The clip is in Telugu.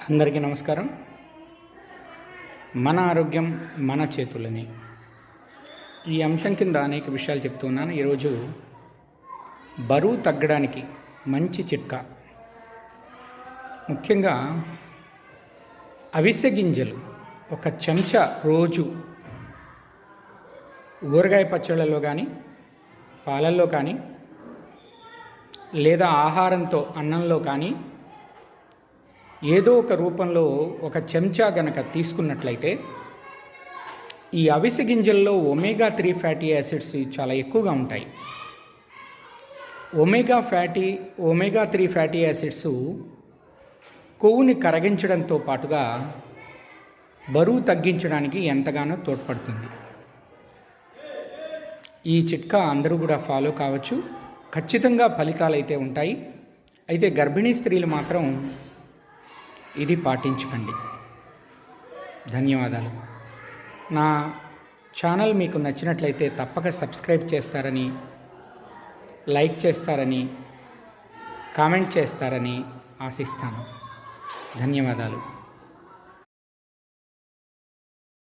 అందరికీ నమస్కారం. మన ఆరోగ్యం మన చేతులని ఈ అంశం కింద అనేక విషయాలు చెప్తున్నాను. ఈరోజు బరువు తగ్గడానికి మంచి చిట్కా, ముఖ్యంగా అవిసె గింజలు ఒక చెంచా రోజు ఊరగాయ పచ్చళ్ళలో కానీ, పాలల్లో కానీ, లేదా ఆహారంతో అన్నంలో కానీ ఏదో ఒక రూపంలో ఒక చెంచా గనక తీసుకున్నట్లయితే ఈ అవిసె గింజల్లో ఒమేగా-3 ఫ్యాటీ యాసిడ్స్ చాలా ఎక్కువగా ఉంటాయి. ఒమేగా-3 ఫ్యాటీ యాసిడ్స్ కొవ్వుని కరగించడంతో పాటుగా బరువు తగ్గించడానికి ఎంతగానో తోడ్పడుతుంది. ఈ చిట్కా అందరూ కూడా ఫాలో కావచ్చు. ఖచ్చితంగా ఫలితాలు అయితే ఉంటాయి. అయితే గర్భిణీ స్త్రీలు మాత్రం ఇది పాటించకండి. ధన్యవాదాలు. నా ఛానల్ మీకు నచ్చినట్లయితే తప్పక సబ్స్క్రైబ్ చేస్తారని, లైక్ చేస్తారని, కామెంట్ చేస్తారని ఆశిస్తాను. ధన్యవాదాలు.